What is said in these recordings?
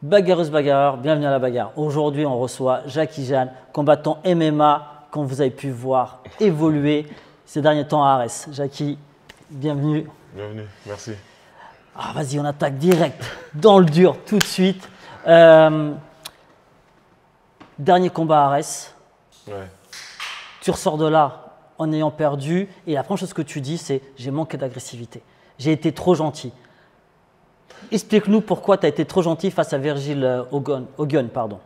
Bagarreuse, bagarreur, bienvenue à la bagarre. Aujourd'hui, on reçoit Jackie Jeanne, combattant MMA, comme vous avez pu voir évoluer ces derniers temps à Arès. Jackie, bienvenue. Bienvenue, merci. Ah, vas-y, on attaque direct, dans le dur, tout de suite. Dernier combat à Arès. Ouais. Tu ressors de là en ayant perdu. Et la première chose que tu dis, c'est « j'ai manqué d'agressivité. J'ai été trop gentil ». Explique-nous pourquoi tu as été trop gentil face à Virgil Hogan, pardon.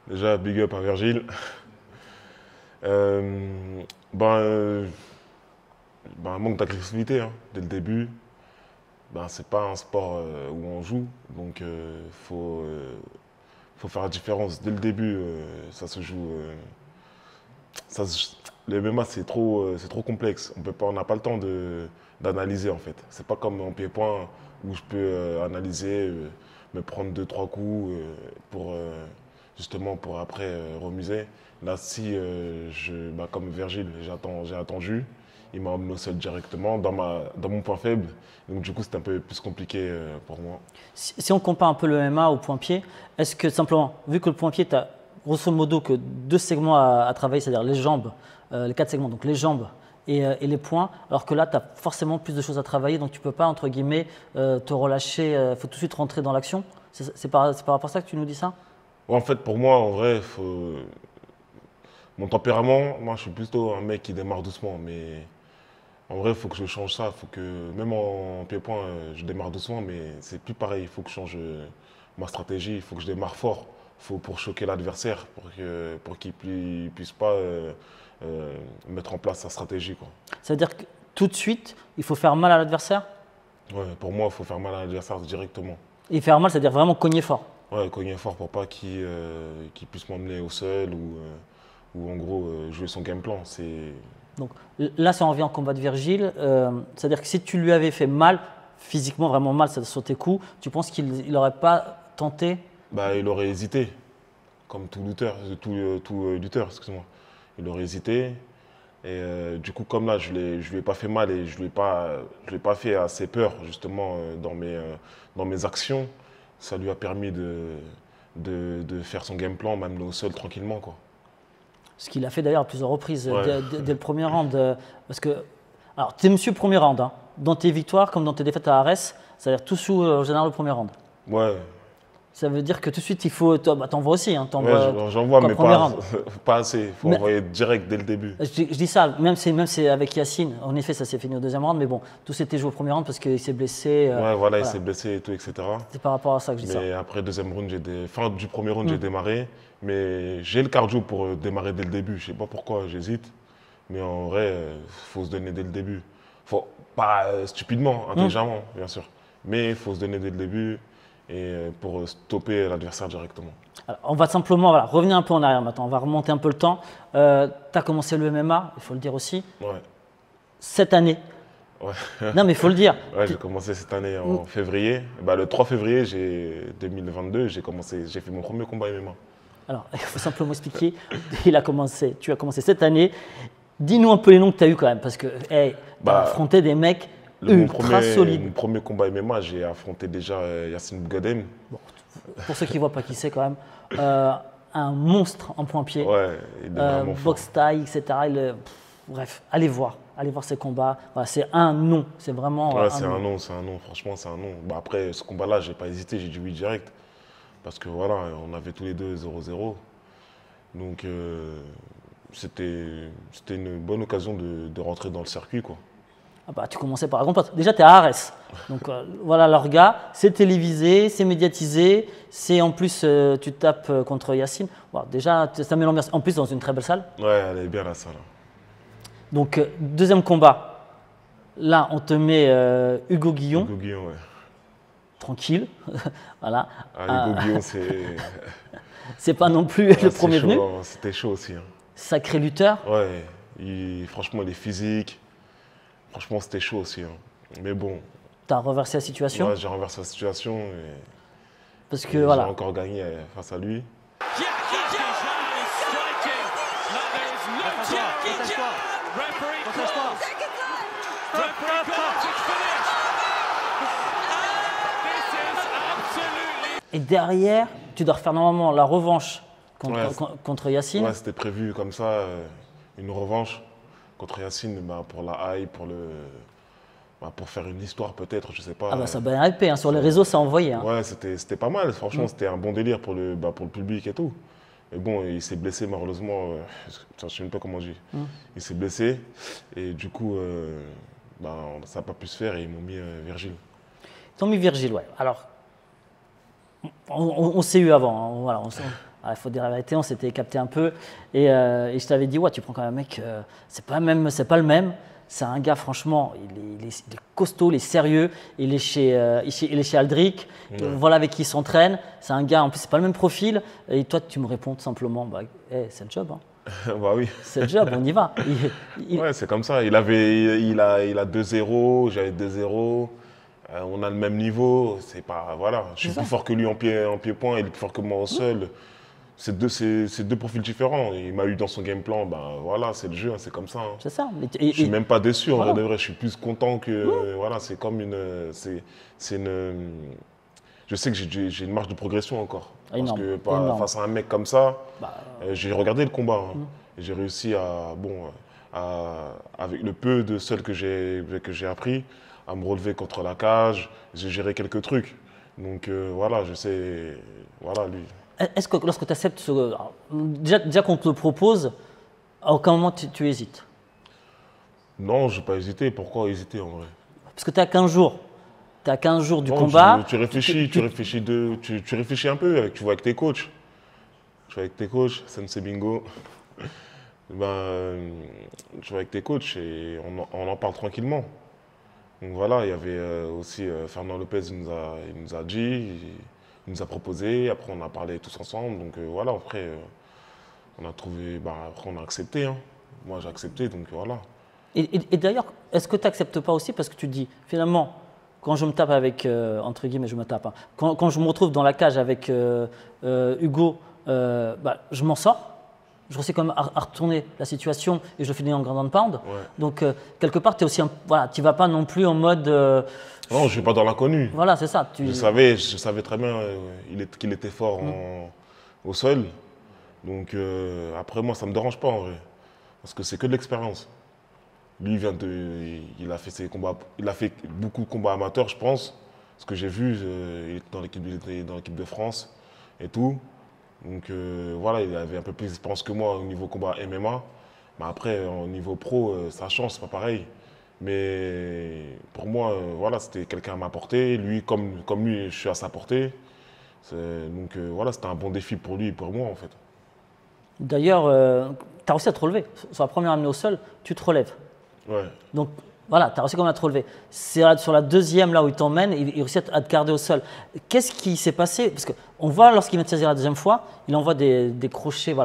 Déjà, big up à Virgil. Manque d'agressivité hein, dès le début. C'est pas un sport où on joue, donc faut faire la différence. Dès le début, ça se joue. Le MMA, c'est trop complexe. On n'a pas le temps d'analyser en fait. C'est pas comme en pied-point où je peux analyser, me prendre 2-3 coups justement pour après remiser. Là, si comme Virgile, j'ai attendu, il m'a emmené au sol directement dans mon point faible. Donc du coup, c'était un peu plus compliqué pour moi. Si on compare un peu le MMA au point-pied, est-ce que simplement, vu que le point-pied, tu as grosso modo que 2 segments à travailler, c'est-à-dire les jambes, les 4 segments, donc les jambes et les poings, alors que là, tu as forcément plus de choses à travailler, donc tu ne peux pas, entre guillemets, te relâcher, il faut tout de suite rentrer dans l'action. C'est par rapport à ça que tu nous dis ça? En fait, pour moi, en vrai, mon tempérament, moi, je suis plutôt un mec qui démarre doucement, mais en vrai, il faut que je change ça. Faut que, même en pied-point, je démarre doucement, mais c'est plus pareil. Il faut que je change ma stratégie, il faut que je démarre fort. Pour choquer l'adversaire, pour qu'il ne puisse pas mettre en place sa stratégie, quoi. Ça veut dire que tout de suite, il faut faire mal à l'adversaire? Ouais, pour moi, il faut faire mal à l'adversaire directement. Et faire mal, c'est-à-dire vraiment cogner fort? Ouais, cogner fort pour pas qu'il puisse m'emmener au sol ou en gros jouer son game plan. Donc là, si on revient en combat de Virgile, c'est-à-dire que si tu lui avais fait mal, physiquement vraiment mal, sur tes coups, tu penses qu'il n'aurait pas tenté? Il aurait hésité, comme tout lutteur, excuse-moi. Il aurait hésité. Et du coup, comme là, je lui ai pas fait mal et je lui ai pas fait assez peur, justement, dans mes actions, ça lui a permis de faire son game plan, m'amener au sol tranquillement, quoi. Ce qu'il a fait d'ailleurs à plusieurs reprises, Ouais. dès le premier round. Parce que, alors, tu es monsieur premier round, hein, dans tes victoires comme dans tes défaites à Arès, c'est-à-dire tout sous en général le premier round. Ouais. Ça veut dire que tout de suite, il faut. T'envoies aussi. Hein, Ouais, j'envoie, mais pas assez. Il faut envoyer direct dès le début. Je dis ça, même si avec Yacine, en effet, ça s'est fini au deuxième round, mais bon, tout s'était joué au premier round parce qu'il s'est blessé. Voilà, il s'est blessé et tout, etc. C'est par rapport à ça que je dis ça. Mais après, deuxième round, fin du premier round, j'ai démarré. Mais j'ai le cardio pour démarrer dès le début. Je sais pas pourquoi j'hésite. Mais en vrai, il faut se donner dès le début. Pas stupidement, intelligemment, bien sûr. Mais il faut se donner dès le début et pour stopper l'adversaire directement. Alors, on va simplement revenir un peu en arrière maintenant. On va remonter un peu le temps. Tu as commencé le MMA, il faut le dire aussi. Ouais. Cette année. Ouais. Non, mais il faut le dire. Ouais, j'ai commencé cette année en février. Le 3 février 2022, j'ai fait mon premier combat MMA. Alors, il faut simplement expliquer. Tu as commencé cette année. Dis-nous un peu les noms que tu as eu quand même, parce que tu as affronté des mecs ultra solides. Mon premier combat MMA, j'ai affronté déjà Yacine Bougadem. Bon, pour ceux qui ne voient pas qui c'est quand même, un monstre en point-pied. Ouais, il est vraiment fort. Boxe taille, etc. Bref, allez voir ses combats. Voilà, c'est un nom, c'est vraiment c'est un nom, franchement, c'est un nom. Après, ce combat-là, j'ai pas hésité, j'ai dit oui direct. Parce que voilà, on avait tous les deux 0-0. Donc, c'était une bonne occasion de rentrer dans le circuit, quoi. Tu commençais par la grande porte. Déjà, tu es à Arès. Donc, voilà leur gars. C'est télévisé, c'est médiatisé. C'est en plus, tu tapes contre Yacine. Bon, déjà, ça met l'ambiance. En plus, dans une très belle salle. Ouais, elle est bien la salle. Donc, deuxième combat. Là, on te met Hugo Guillon. Hugo Guillon, ouais. Tranquille. Voilà. Hugo Guillon, c'est. C'est pas non plus le premier venu. C'était chaud aussi. Hein. Sacré lutteur. Ouais. Franchement, il est physique. Franchement, c'était chaud aussi. Hein. Mais bon. Tu as renversé la situation? Ouais, j'ai renversé la situation. Parce que voilà. J'ai encore gagné face à lui. Et derrière, tu dois refaire normalement la revanche Ouais, contre Yacine. ouais, c'était prévu comme ça, une revanche contre Yacine bah, pour la hype, pour faire une histoire peut-être, je sais pas. Ah bah ça a bien hypé, hein. Sur les réseaux, ça a envoyé. Hein. Ouais, c'était pas mal, franchement, c'était un bon délire pour le public et tout. Mais bon, il s'est blessé malheureusement, je sais même pas comment on dit. Il s'est blessé et du coup, bah, ça n'a pas pu se faire et ils m'ont mis Virgile. Ils t'ont mis Virgile, ouais. Alors, on s'est eu avant. Hein. Voilà, il faut dire la vérité, on s'était capté un peu. Et je t'avais dit, ouais, tu prends quand même un mec, c'est pas le même. C'est un gars, franchement, il est costaud, il est sérieux. Il est chez Aldric. Ouais. Voilà avec qui il s'entraîne. C'est un gars, en plus, c'est pas le même profil. Et toi, tu me réponds tout simplement, bah, hey, c'est le job. Hein. Bah oui. C'est le job, on y va. Ouais, c'est comme ça. Il a 2-0, j'avais 2-0. On a le même niveau. C'est pas, voilà. Je suis plus fort que lui en pied-point, il est plus fort que moi au sol. C'est deux profils différents. Il m'a eu dans son game plan, ben voilà, c'est le jeu, hein, c'est comme ça. Hein. C'est ça. Je suis même pas déçu, en voilà. vrai de vrai. Je suis plus content que. Voilà, c'est comme une. C'est une. Je sais que j'ai une marge de progression encore. Énorme, Parce que face à un mec comme ça, bah, j'ai regardé le combat. Hein, et j'ai réussi avec le peu de seul que j'ai appris, à me relever contre la cage. J'ai géré quelques trucs. Donc voilà, je sais. Voilà, lui. Est-ce que lorsque tu acceptes déjà qu'on te le propose, à aucun moment tu hésites? Non, je n'ai pas hésité. Pourquoi hésiter en vrai? Parce que tu as 15 jours. Tu as 15 jours du Non, combat. tu réfléchis, tu réfléchis un peu, tu vois avec tes coachs. Tu vois avec tes coachs, Sensei Bingo. Tu vois avec tes coachs et on en parle tranquillement. Donc voilà, il y avait aussi Fernand Lopez, il nous a dit, il nous a proposé, après on a parlé tous ensemble. Donc voilà, après on a trouvé, après on a accepté. Hein. Moi j'ai accepté, donc voilà. Et d'ailleurs, est-ce que tu n'acceptes pas aussi parce que tu dis, finalement, quand je me tape avec, entre guillemets, je me tape, hein, quand je me retrouve dans la cage avec Hugo, je m'en sors. Je réussis quand même à retourner la situation et je le finis en ground and pound. Ouais. Donc, quelque part, tu ne vas pas non plus en mode. Non, je ne suis pas dans l'inconnu. Voilà, c'est ça. Je savais très bien qu'il était fort au sol. Donc après, moi, ça ne me dérange pas en vrai. Parce que c'est que de l'expérience. Lui, il a fait ses combats, il a fait beaucoup de combats amateurs, je pense. Ce que j'ai vu, il était dans l'équipe de France et tout. Donc voilà, il avait un peu plus d'expérience que moi au niveau combat MMA. Mais après, au niveau pro, ça change, c'est pas pareil. Mais pour moi, voilà, c'était quelqu'un à m'apporter. Lui, comme lui, je suis à sa portée. Donc voilà, c'était un bon défi pour lui et pour moi en fait. D'ailleurs, tu as réussi à te relever. Sur la première amenée au sol, tu te relèves. Ouais. Donc voilà, tu as réussi quand même à te relever. C'est sur la deuxième, là où il t'emmène, il réussit à te garder au sol. Qu'est-ce qui s'est passé? Parce qu'on voit lorsqu'il vient de saisir la deuxième fois, il envoie des crochets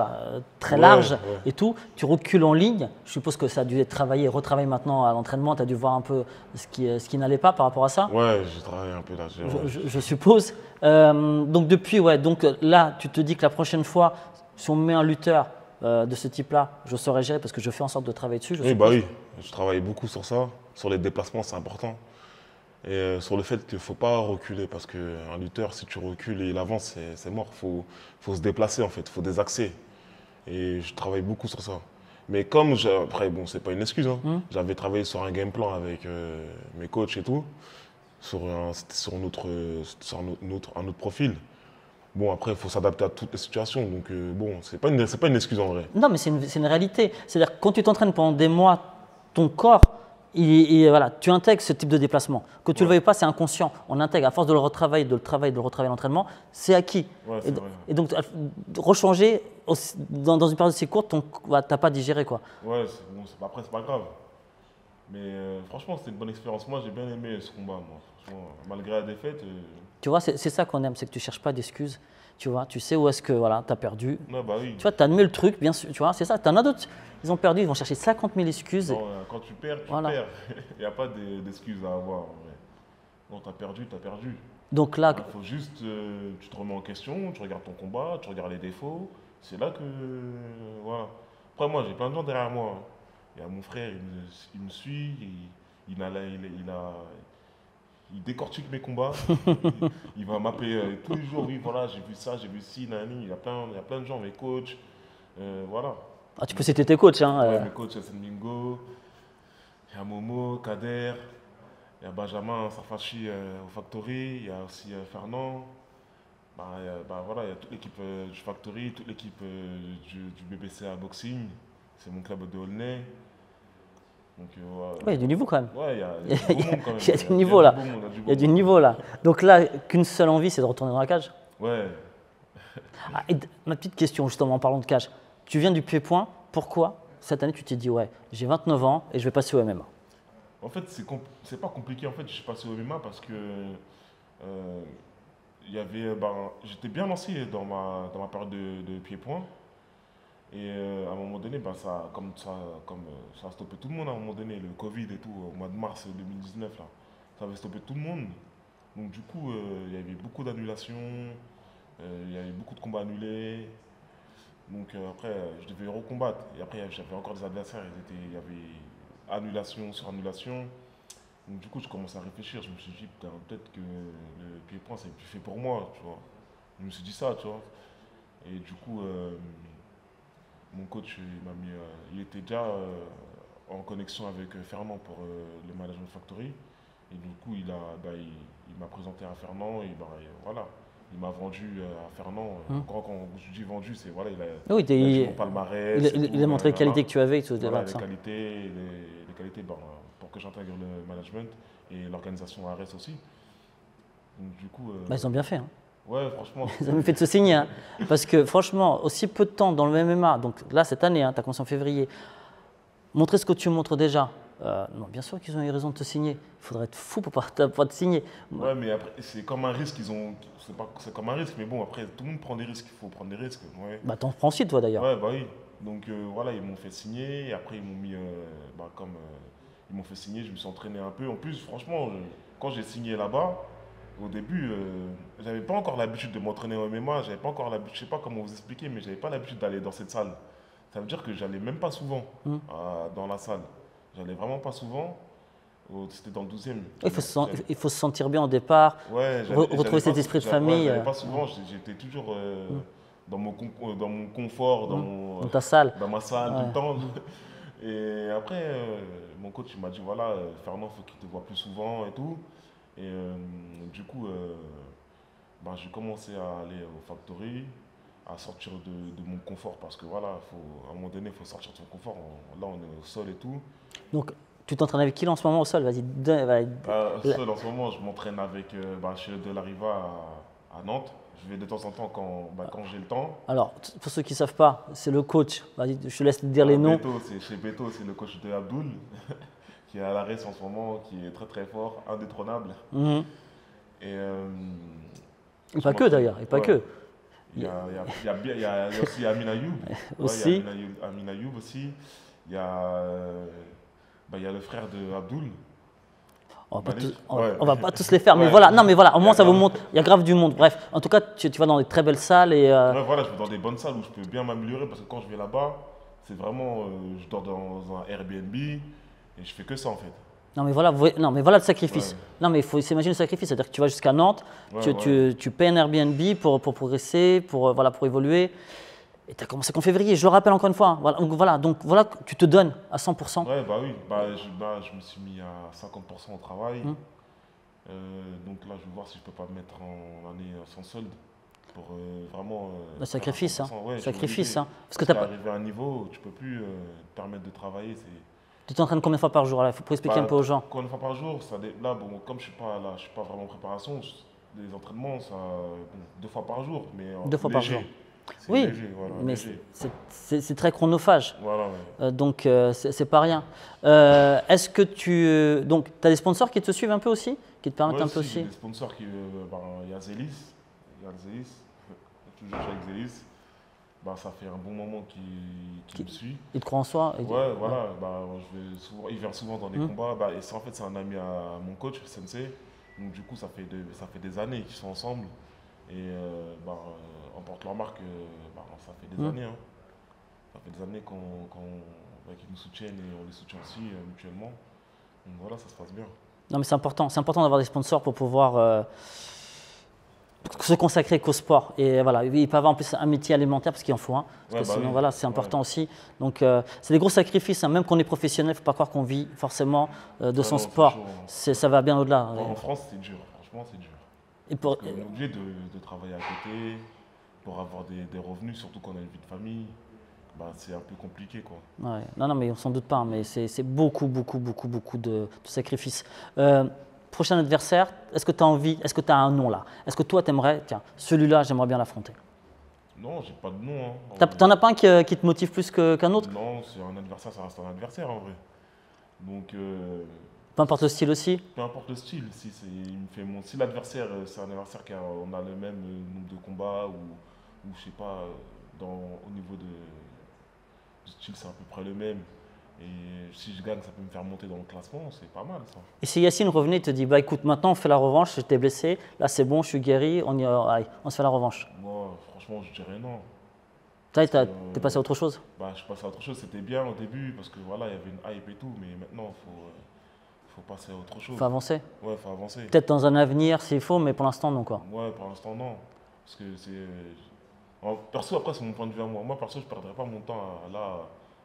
très larges et tout. Tu recules en ligne. Je suppose que ça a dû travailler, retravailler maintenant à l'entraînement. Tu as dû voir un peu ce qui n'allait pas par rapport à ça. Ouais, j'ai travaillé un peu là. Je suppose. Donc depuis, donc là, tu te dis que la prochaine fois, si on met un lutteur de ce type-là, je saurais gérer parce que je fais en sorte de travailler dessus. Oui, je travaille beaucoup sur ça. Sur les déplacements, c'est important. Et sur le fait qu'il ne faut pas reculer parce qu'un lutteur, si tu recules et il avance, c'est mort. Faut se déplacer en fait, il faut des accès. Et je travaille beaucoup sur ça. Mais après, bon, c'est pas une excuse. Hein. J'avais travaillé sur un game plan avec mes coachs et tout. C'était sur un autre profil. Bon, après, il faut s'adapter à toutes les situations. Donc, bon, c'est pas une excuse en vrai. Non, mais c'est une réalité. C'est-à-dire que quand tu t'entraînes pendant des mois, ton corps, voilà, tu intègres ce type de déplacement. Que tu ne le veuilles pas, c'est inconscient. On intègre, à force de le retravailler, de le retravailler l'entraînement, c'est acquis. Ouais, et donc, rechanger dans une période aussi courte, tu n'as pas digéré. Quoi. Ouais, après, c'est pas grave. Mais franchement, c'était une bonne expérience. Moi, j'ai bien aimé ce combat. Moi. Franchement, malgré la défaite. Tu vois, c'est ça qu'on aime, c'est que tu ne cherches pas d'excuses. Tu vois, tu sais où est-ce que voilà, tu as perdu. Ouais, bah oui. Tu vois, tu as admis le truc, bien sûr. Tu vois, c'est ça. Tu en as d'autres. Ils ont perdu, ils vont chercher 50 000 excuses. Non, quand tu perds, tu perds. Il n'y a pas d'excuses à avoir. En vrai. Non, tu as perdu, tu as perdu. Donc là. Il faut juste, tu te remets en question, tu regardes ton combat, tu regardes les défauts. C'est là que. Voilà. Après, moi, j'ai plein de gens derrière moi. Il y a mon frère, il me suit. il décortique mes combats. Il va m'appeler tous les jours. Oui, voilà, j'ai vu ça, j'ai vu ci, nani. Il y a plein de gens, mes coachs. Voilà. Ah, tu peux citer tes coachs, hein. Ouais, mes coachs, c'est Mingo. Il y a Momo, Kader. Il y a Benjamin Sarfachi au Factory. Il y a aussi Fernand. Voilà, il y a toute l'équipe du Factory, toute l'équipe du BBCA Boxing. C'est mon club de Aulnay. Donc, Ouais, il y a du niveau quand même. ouais, il y a du beau monde quand même. Il y a du niveau là. Il y a du niveau là. Donc là, qu'une seule envie, c'est de retourner dans la cage. Ouais. Ah, et ma petite question, justement, en parlant de cage. Tu viens du pied-point. Pourquoi cette année tu t'es dit, ouais, j'ai 29 ans et je vais passer au MMA? En fait, c'est pas compliqué. En fait, je suis passé au MMA parce que il y avait, j'étais bien lancé dans ma période de pied-point. Et à un moment donné, ça a stoppé tout le monde à un moment donné, le Covid et tout, au mois de mars 2019, là, ça avait stoppé tout le monde. Donc du coup, il y avait beaucoup d'annulations, il y avait beaucoup de combats annulés. Donc après, je devais recombattre. Et après, j'avais encore des adversaires, il y avait annulation sur annulation. Donc du coup, je commençais à réfléchir, je me suis dit, putain, peut-être que le pied-point, c'est plus fait pour moi, tu vois. Je me suis dit ça, tu vois. Et du coup, mon coach, il était déjà en connexion avec Fernand pour le Management Factory. Et du coup, il m'a présenté à Fernand et voilà. Il m'a vendu à Fernand. Quand je dis vendu, c'est voilà, Oui, il a dit mon palmarès. il a montré les qualités que tu avais. Tout voilà, les qualités, les qualités pour que j'intègre le management et l'organisation ARS aussi. Donc, du coup, ils ont bien fait. Hein. Ouais, franchement. Ils ont fait de se signer. Hein. Parce que franchement, aussi peu de temps dans le MMA, donc là, cette année, hein, tu as commencé en février, montrer ce que tu montres déjà. Non, bien sûr qu'ils ont eu raison de te signer. Il faudrait être fou pour pas te signer. Ouais, mais après, c'est comme un risque. C'est comme un risque, mais bon, après, tout le monde prend des risques. Il faut prendre des risques. Ouais. Bah, t'en prends aussi, toi, d'ailleurs. Ouais, bah oui. Donc voilà, ils m'ont fait signer. Et après, ils m'ont mis. Ils m'ont fait signer, je me suis entraîné un peu. En plus, franchement, quand j'ai signé là-bas, au début, j'avais pas encore l'habitude de m'entraîner au MMA. J'avais pas encore l'habitude, je sais pas comment vous expliquer, mais j'avais pas l'habitude d'aller dans cette salle. Ça veut dire que j'allais même pas souvent dans la salle. J'allais vraiment pas souvent. C'était dans le 12e. Il faut se sentir bien au départ, ouais, retrouver cet esprit de famille. J'allais pas souvent, j'étais toujours dans mon confort, dans ta salle. Dans ma salle tout le temps. Et après, mon coach m'a dit voilà, Fernand, il faut qu'il te voit plus souvent et tout. Et du coup, j'ai commencé à aller au Factory, à sortir de mon confort parce que voilà, à un moment donné, il faut sortir de son confort. Là, on est au sol et tout. Donc, tu t'entraînes avec qui là en ce moment au sol? Vas-y. Au sol, en ce moment, je m'entraîne avec chez De La Riva à Nantes. Je vais de temps en temps quand j'ai le temps. Alors, pour ceux qui ne savent pas, c'est le coach. Vas-y, je te laisse dire les noms. Chez Beto, c'est le coach de Abdoul, qui est à l'arrêt en ce moment, qui est très très fort, indétrônable. Et pas que d'ailleurs, et pas que. Il y a aussi Amin Ayoub. Aussi. Il y a Amin Ayoub aussi. Il y a le frère de Abdoul. On va pas tous les faire, mais voilà. Non, mais voilà, au moins ça vous montre. Il y a grave du monde. Bref, en tout cas, tu vas dans des très belles salles et. Ouais, voilà, je vais dans des bonnes salles où je peux bien m'améliorer parce que quand je vais là-bas, c'est vraiment, je dors dans un Airbnb et je fais que ça en fait. Non mais voilà le sacrifice. Ouais. Non mais il faut s'imaginer le sacrifice, c'est-à-dire que tu vas jusqu'à Nantes, tu payes un Airbnb pour progresser, pour évoluer. Et tu as commencé qu'en février, je le rappelle encore une fois. Donc voilà, tu te donnes à 100%. Ouais, oui, je me suis mis à 50% au travail. Donc là, je vais voir si je peux pas me mettre en année sans solde pour vraiment. Le sacrifice, sacrifice. Parce que tu es arrivé à un niveau où tu peux plus te permettre de travailler. Tu t'entraînes combien de fois par jour là, pour expliquer un peu aux gens? Combien de fois par jour là, comme je suis pas vraiment en préparation, les entraînements, 2 fois par jour. Mais 2 fois par jour. Oui, léger, voilà, mais c'est très chronophage. Voilà, ouais. Donc, c'est pas rien. Est-ce que tu as des sponsors qui te suivent un peu aussi? Qui te permettent un peu aussi? Il y a des sponsors il y a Zélis. Toujours avec Zélis. Ça fait un bon moment qu'il me suit. Il te croit en soi? Ouais, voilà. Il vient souvent dans les combats. En fait, c'est un ami à mon coach, Sensei. Donc, du coup, ça fait des années qu'ils sont ensemble. Et on porte leur marque, ça fait des années. Hein. Ça fait des années qu'ils nous soutiennent et on les soutient aussi mutuellement. Donc voilà, ça se passe bien. Non, mais c'est important d'avoir des sponsors pour pouvoir se consacrer qu'au sport. Et voilà, il peut avoir en plus un métier alimentaire parce qu'il en faut un. Parce que sinon, voilà, c'est important aussi. Donc, c'est des gros sacrifices. Hein. Même quand on est professionnel, il ne faut pas croire qu'on vit forcément de son sport. Ça va bien au-delà. En France, c'est dur. Franchement, c'est dur. On est obligé de travailler à côté pour avoir des revenus, surtout quand on a une vie de famille. Bah, c'est un peu compliqué, quoi. Ouais. Non, mais on s'en doute pas. Hein, mais c'est beaucoup de sacrifices. Prochain adversaire, est-ce que tu as envie, est-ce que tu as un nom là? Est-ce que toi, tu aimerais, tiens, celui-là, j'aimerais bien l'affronter? Non, j'ai pas de nom. Hein. T'en as pas un qui te motive plus qu'un autre? Non, c'est un adversaire, ça reste un adversaire en vrai. Donc. Peu importe le style aussi? Peu importe le style. Si l'adversaire, c'est un adversaire on a le même nombre de combats ou je sais pas, au niveau du style, c'est à peu près le même. Et si je gagne, ça peut me faire monter dans le classement, c'est pas mal ça. Et si Yacine revenait et te dit, bah écoute, maintenant on fait la revanche, j'étais blessé, là c'est bon, je suis guéri, allez, on se fait la revanche. Moi, franchement, je dirais non. T'es passé à autre chose? Bah, je suis passé à autre chose, c'était bien au début parce que voilà, il y avait une hype et tout, mais maintenant, faut passer à autre chose. Faut avancer? Ouais, faut avancer. Peut-être dans un avenir s'il faut, mais pour l'instant non quoi. Ouais, pour l'instant non. Parce que perso, après, c'est mon point de vue à moi. Moi, perso, je ne perdrais pas mon temps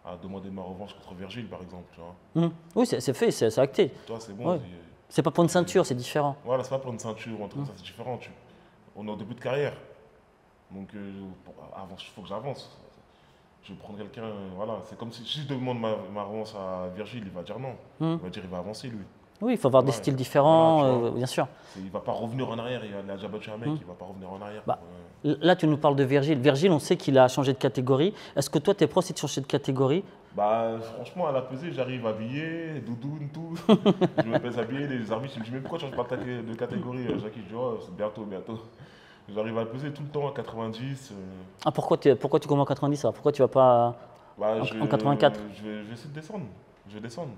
à demander ma revanche contre Virgile, par exemple. Tu vois. Oui, c'est fait, c'est acté. Toi, c'est bon. Ouais. C'est pas pour une ceinture, c'est différent. Voilà, c'est pas pour une ceinture, en tout cas, c'est différent. On est au début de carrière. Donc, il faut que j'avance. Je vais prendre quelqu'un, voilà. C'est comme si je demande ma revanche à Virgile, il va dire non. Il va dire il va avancer, lui. Oui, il faut avoir des styles différents, voilà, bien sûr. Il ne va pas revenir en arrière, il a déjà battu un mec, il ne va pas revenir en arrière. Là, tu nous parles de Virgile. Virgile, on sait qu'il a changé de catégorie. Est-ce que toi, tu es pro si de changer de catégorie? Bah, franchement, à la pesée, j'arrive habillé, doudoune, tout. Je me pèse habillé, les arbitres, je me dis, mais pourquoi tu ne changes pas de catégorie? Jackie, je dis, oh, c'est bientôt. J'arrive à le peser tout le temps à 90. Ah, pourquoi tu commences en 90 alors? Pourquoi tu vas pas en 84? Je vais essayer de descendre. Je vais descendre.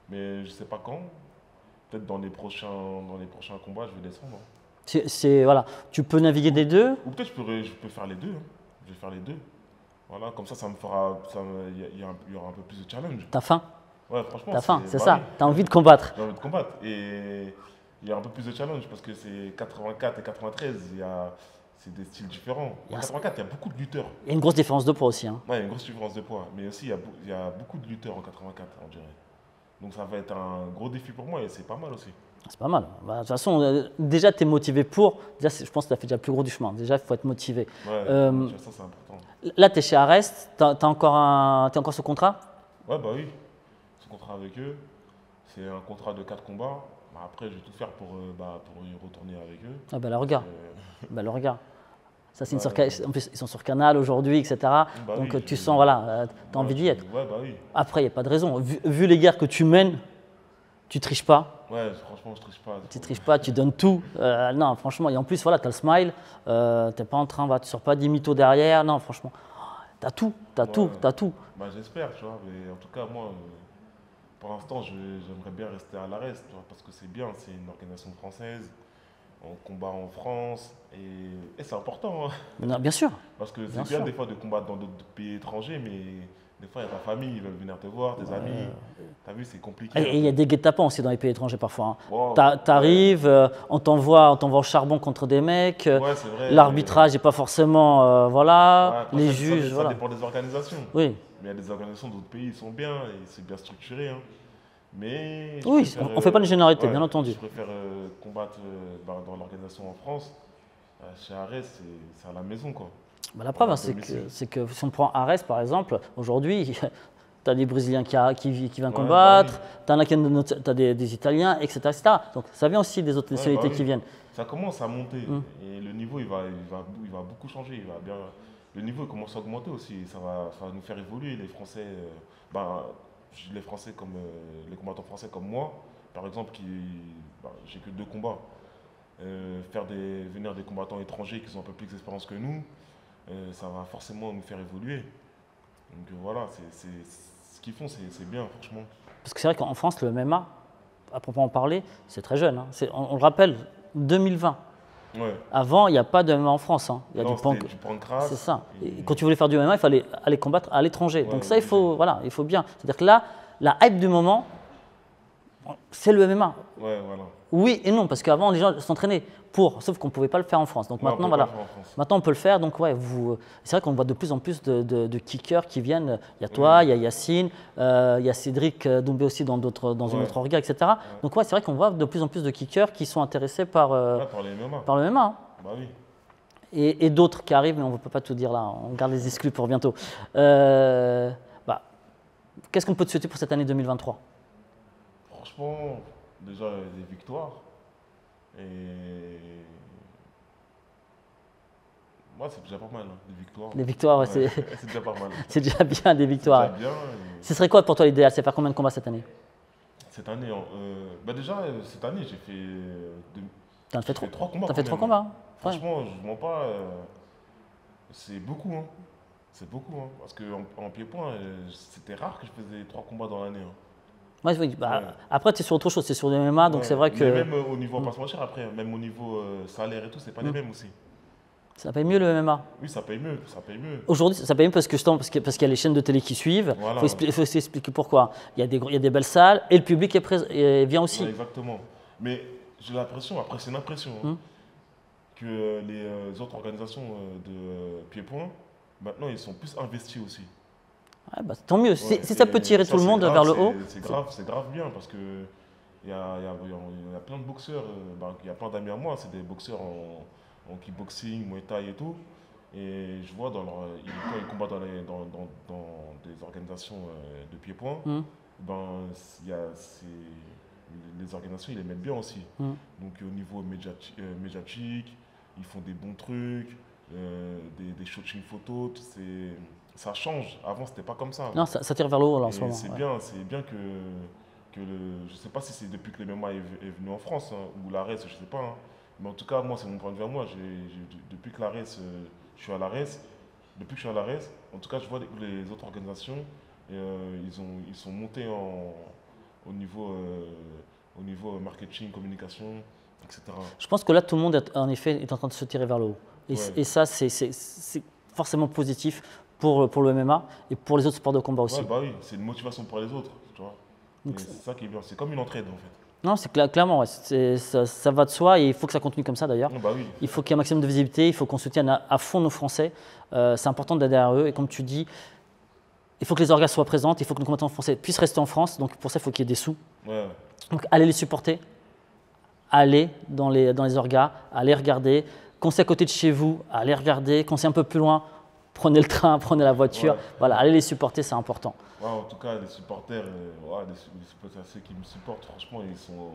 Mais je ne sais pas quand. Peut-être dans les prochains combats, je vais descendre. Voilà. Tu peux naviguer des deux? Ou peut-être je peux faire les deux. Hein. Je vais faire les deux. Voilà, comme ça me fera. Il y aura un peu plus de challenge. T'as faim? Ouais, franchement. T'as faim, c'est ça. T'as envie de combattre. J'ai envie de combattre. Et il y a un peu plus de challenge parce que c'est 84 et 93. C'est des styles différents. En 84, il y a beaucoup de lutteurs. Il y a une grosse différence de poids aussi. Hein. Ouais, il y a une grosse différence de poids. Mais aussi, il y a beaucoup de lutteurs en 84, on dirait. Donc ça va être un gros défi pour moi et c'est pas mal aussi. C'est pas mal. Bah, de toute façon, déjà, tu es motivé pour. Déjà, je pense que tu as fait déjà le plus gros du chemin. Déjà, il faut être motivé. Ouais, ça, c'est important. Là, tu es chez Arest. Tu es encore sous contrat? Ouais, bah oui. Sous contrat avec eux. C'est un contrat de 4 combats. Bah, après, je vais tout faire pour y retourner avec eux. Ah, bah, le regard. Bah, le regard. Ça, c'est en plus, ils sont sur Canal aujourd'hui, etc. Bah donc, oui, tu sens, voilà, tu as envie d'y être. Ouais, bah oui. Après, il n'y a pas de raison. Vu les guerres que tu mènes, tu triches pas. Ouais, franchement, je triche pas. Tu triches pas, tu donnes tout. Non, franchement, et en plus, voilà, tu as le smile. Tu n'es pas en train, tu ne sors pas 10 mythos derrière. Non, franchement, tu as tout, tu as tout. Bah, j'espère, tu vois. Mais en tout cas, moi, pour l'instant, j'aimerais bien rester à l'Arest, parce que c'est bien, c'est une organisation française. On combat en France et c'est important. Hein. Non, bien sûr. Parce que c'est bien des fois de combattre dans d'autres pays étrangers, mais des fois il y a ta famille, ils veulent venir te voir, tes amis. T'as vu, c'est compliqué. Et il y a des guet-apens aussi dans les pays étrangers parfois. Hein. Wow, t'arrives, on t'envoie au charbon contre des mecs. Ouais, c'est vrai. L'arbitrage n'est pas forcément, voilà. Ouais, les juges, ça dépend des organisations. Oui. Mais il y a des organisations d'autres pays, ils sont bien et c'est bien structuré. Hein. Mais oui, on ne fait pas de généralité, bien entendu. Je préfère combattre dans l'organisation en France. Chez Arest, c'est à la maison, quoi. Bah, la preuve, c'est que si on prend Arest, par exemple, aujourd'hui, tu as des Brésiliens qui viennent combattre, bah oui. Tu as des Italiens, etc., etc. Donc ça vient aussi des autres nationalités qui viennent. Ça commence à monter et le niveau, il va beaucoup changer. Le niveau commence à augmenter aussi. Ça va nous faire évoluer, les Français. Les Français les combattants français comme moi, par exemple, j'ai que 2 combats. Venir des combattants étrangers qui ont un peu plus d'expérience que nous, ça va forcément nous faire évoluer. Donc voilà, ce qu'ils font, c'est bien, franchement. Parce que c'est vrai qu'en France, le MMA, à proprement parler, c'est très jeune. Hein. On le rappelle, 2020. Ouais. Avant, il n'y a pas de MMA en France. Hein. Il y a du pancras. C'est ça. Et quand tu voulais faire du MMA, il fallait aller combattre à l'étranger. Ouais, donc ça, il faut bien. C'est-à-dire que là, la hype du moment, c'est le MMA. Ouais, voilà. Oui et non, parce qu'avant, les gens s'entraînaient pour, sauf qu'on ne pouvait pas le faire en France. Donc Ouais, maintenant, on peut pas voilà. le faire en France. Maintenant, on peut le faire. Donc, ouais, c'est vrai qu'on voit de plus en plus de kickers qui viennent. Il y a toi, il y a Yacine, il y a Cédric Doumbé aussi dans une autre orga, etc. Donc, ouais, c'est vrai qu'on voit de plus en plus de kickers qui sont intéressés par Par les MMA. le MMA. Hein. Bah oui. Et d'autres qui arrivent, mais on ne peut pas tout dire là. On garde les exclus pour bientôt. Qu'est-ce qu'on peut te souhaiter pour cette année 2023? Franchement, déjà des victoires. Et moi, c'est déjà pas mal, hein, des victoires. Des victoires, ouais, C'est déjà pas mal. c'est déjà bien des victoires. C'est déjà bien. Ce serait quoi pour toi l'idéal? C'est faire combien de combats cette année? Cette année, déjà, cette année, j'ai fait, T'as fait 3 combats. T'as fait 3 combats. Hein. Franchement, je ne mens pas. C'est beaucoup. Hein. C'est beaucoup. Hein. Parce qu'en pied-point, c'était rare que je faisais 3 combats dans l'année. Hein. Ouais, oui, après, tu es sur autre chose, tu es sur le MMA, donc c'est vrai que. Mais même au niveau, pas se mentir, après, même au niveau salaire et tout, c'est pas les mêmes aussi. Ça paye mieux le MMA. Oui, ça paye mieux. Ça paye mieux. Aujourd'hui, ça paye mieux parce qu'il y a les chaînes de télé qui suivent. Voilà. Il faut expliquer pourquoi. Il y a des belles salles et le public vient aussi. Ouais, exactement. Mais j'ai l'impression, après, c'est une impression, hein, que les autres organisations de pied-point, maintenant, ils sont plus investis aussi. Ouais, bah, tant mieux. Si ça peut tirer tout le monde vers le haut. C'est grave bien parce que il y a plein de boxeurs. Il y a plein d'amis à moi, c'est des boxeurs en kickboxing, muay thai et tout. Et je vois quand ils combattent dans des organisations de pied-point, les organisations, ils les mettent bien aussi. Donc au niveau médiatique, ils font des bons trucs, des shootings photos, ça change. Avant, c'était pas comme ça. Non, ça tire vers le haut là, en ce moment. C'est bien que je ne sais pas si c'est depuis que le MMA est venu en France, hein, ou l'ARES, je ne sais pas. Hein. Mais en tout cas, moi, c'est mon point de vue à moi. Depuis que l'ARES, je suis à l'ARES, en tout cas, je vois que les autres organisations, ils sont montés au niveau marketing, communication, etc. Je pense que là, tout le monde, en effet, est en train de se tirer vers le haut. Et ça, c'est forcément positif pour le MMA et pour les autres sports de combat aussi. Ouais, bah oui, c'est une motivation pour les autres, tu vois. C'est ça qui est bien, c'est comme une entraide en fait. Non, c'est clairement, ouais, ça va de soi et il faut que ça continue comme ça d'ailleurs. Bah oui. Il faut qu'il y ait un maximum de visibilité, il faut qu'on soutienne à fond nos Français. C'est important d'aider à eux et comme tu dis, il faut que les orgas soient présentes, il faut que nos combattants français puissent rester en France, donc pour ça il faut qu'il y ait des sous. Ouais. Donc allez les supporter, allez dans les orgas, allez regarder. Quand c'est à côté de chez vous, allez regarder. Quand c'est un peu plus loin, prenez le train, prenez la voiture. Ouais. Voilà, allez les supporter, c'est important. Ouais, en tout cas, les supporters, ceux qui me supportent, franchement, ils sont.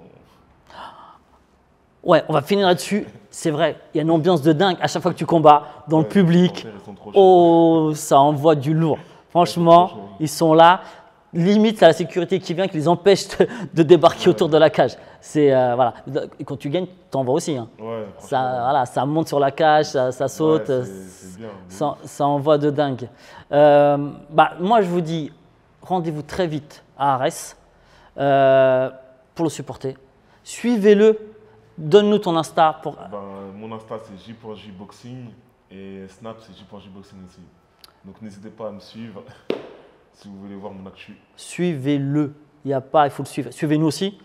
Ouais, on va finir là-dessus. C'est vrai, il y a une ambiance de dingue à chaque fois que tu combats dans le public. Oh, ça envoie du lourd. Franchement, ils sont là. Limite, c'est la sécurité qui vient qui les empêche de débarquer autour de la cage. Voilà. Et quand tu gagnes, tu en vois aussi. Hein. Ouais, ça monte sur la cage, ça saute. Ouais, c'est bien. Ça envoie de dingue. Moi, je vous dis, rendez-vous très vite à Arès pour le supporter. Suivez-le. Donne-nous ton Insta. Mon Insta, c'est J.J Boxing et Snap, c'est J.J Boxing aussi. Donc, n'hésitez pas à me suivre. Si vous voulez voir mon actu. Suivez-le. Il faut le suivre. Suivez-nous aussi,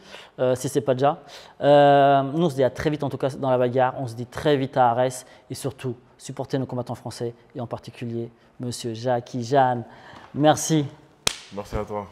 si ce n'est pas déjà. Nous, on se dit à très vite, en tout cas dans la bagarre. On se dit très vite à Arès. Et surtout, supportez nos combattants français et en particulier, Monsieur Jackie Jeanne. Merci. Merci à toi.